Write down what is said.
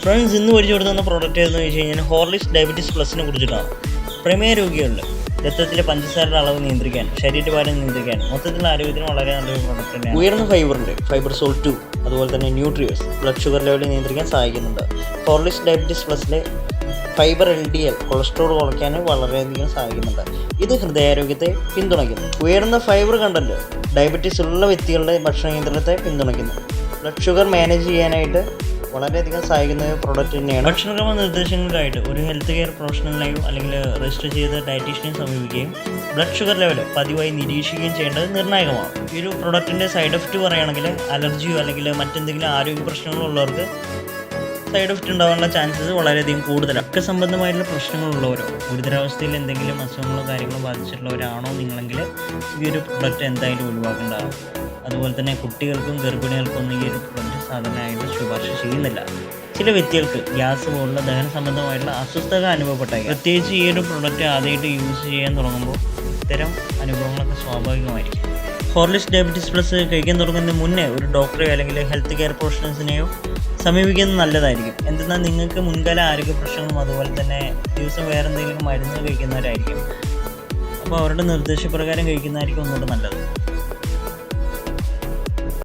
Friends, ഇന്ന് പരിചയപ്പെടുത്തുന്ന തന്ന പ്രോഡക്റ്റ് ഏതെന്ന് വെച്ച് കഴിഞ്ഞാൽ ഹോർലിക്സ് ഡയബറ്റീസ് പ്ലസിനെ കുറിച്ചിട്ടാണ്. പ്രമേയ രോഗികളിൽ രക്തത്തിലെ പഞ്ചസാരയുടെ അളവ് നിയന്ത്രിക്കാൻ, ശരീരഭാരം നിയന്ത്രിക്കാൻ, മൊത്തത്തിലുള്ള ആരോഗ്യത്തിന് വളരെ നല്ലൊരു പ്രോഡക്റ്റ് തന്നെയാണ്. ഉയർന്ന ഫൈബറുണ്ട്, ഫൈബർ സോൾട്ട് 2, അതുപോലെ തന്നെ ന്യൂട്രിയസ്, ബ്ലഡ് ഷുഗർ ലെവൽ നിയന്ത്രിക്കാൻ സഹായിക്കുന്നുണ്ട്. ഹോർലിക്സ് ഡയബറ്റീസ് പ്ലസിലെ ഫൈബർ LDL കൊളസ്ട്രോൾ കുറയ്ക്കാൻ വളരെയധികം സഹായിക്കുന്നുണ്ട്. ഇത് ഹൃദയാരോഗ്യത്തെ പിന്തുണയ്ക്കുന്നു. ഉയർന്ന ഫൈബർ കണ്ടന്റ് ഡയബറ്റീസ് ഉള്ള വ്യക്തികളുടെ ഭക്ഷണ നിയന്ത്രണത്തെ പിന്തുണയ്ക്കുന്നു. ബ്ലഡ് ഷുഗർ മാനേജ് ചെയ്യാനായിട്ട് വളരെയധികം സഹായിക്കുന്ന ഒരു പ്രോഡക്റ്റ് തന്നെയാണ്. ഭക്ഷണക്രമ നിർദ്ദേശങ്ങൾക്കായിട്ട് ഒരു ഹെൽത്ത് കെയർ പ്രൊഫഷണലിനെയോ അല്ലെങ്കിൽ രജിസ്റ്റർ ചെയ്ത ഡയറ്റീഷ്യനെ സമീപിക്കുകയും ബ്ലഡ് ഷുഗർ ലെവൽ പതിവായി നിരീക്ഷിക്കുകയും ചെയ്യേണ്ടത് നിർണായകമാണ്. ഈ ഒരു പ്രോഡക്റ്റിൻ്റെ സൈഡ് എഫക്റ്റ് പറയുകയാണെങ്കിൽ അലർജിയോ അല്ലെങ്കിൽ മറ്റെന്തെങ്കിലും ആരോഗ്യ പ്രശ്നങ്ങളോ ഉള്ളവർക്ക് സൈഡ് എഫക്റ്റ് ഉണ്ടാകാനുള്ള ചാൻസസ് വളരെയധികം കൂടുതലാണ്. ഒക്കെ സംബന്ധമായിട്ടുള്ള പ്രശ്നങ്ങളുള്ളവരോ ഗുരുതരാവസ്ഥയിൽ എന്തെങ്കിലും അസുഖങ്ങളോ കാര്യങ്ങളോ ബാധിച്ചിട്ടുള്ളവരാണോ നിങ്ങളെങ്കിൽ ഈ ഒരു പ്രൊഡക്റ്റ് എന്തായാലും ഒഴിവാക്കേണ്ടതാണ്. അതുപോലെ തന്നെ കുട്ടികൾക്കും ഗർഭിണികൾക്കൊന്നും ഈ ഒരു പ്രൊഡക്റ്റ് സാധാരണയായിട്ട് ശുപാർശ ചെയ്യുന്നില്ല. ചില വ്യക്തികൾക്ക് ഗ്യാസ് പോലുള്ള ദഹന സംബന്ധമായിട്ടുള്ള അസ്വസ്ഥത അനുഭവപ്പെട്ടേക്കാം. പ്രത്യേകിച്ച് ഈ ഒരു പ്രൊഡക്റ്റ് ആദ്യമായിട്ട് യൂസ് ചെയ്യാൻ തുടങ്ങുമ്പോൾ ഇത്തരം അനുഭവങ്ങളൊക്കെ സ്വാഭാവികമായിരിക്കും. ഹോർലിക്സ് ഡയബറ്റീസ് പ്ലസ് കഴിക്കാൻ തുടങ്ങുന്നതിന് മുന്നേ ഒരു ഡോക്ടറെയോ അല്ലെങ്കിൽ ഹെൽത്ത് കെയർ പ്രൊഫഷണൽസിനെയോ സമീപിക്കുന്നത് നല്ലതായിരിക്കും. എന്തെന്നാൽ നിങ്ങൾക്ക് മുൻകാല ആരോഗ്യ പ്രശ്നങ്ങളും അതുപോലെ തന്നെ ദിവസം വേറെ എന്തെങ്കിലും മരുന്ന് കഴിക്കുന്നവരായിരിക്കും. അപ്പോൾ അവരുടെ നിർദ്ദേശപ്രകാരം കഴിക്കുന്നതായിരിക്കും ഒന്നുകൂടെ നല്ലത്.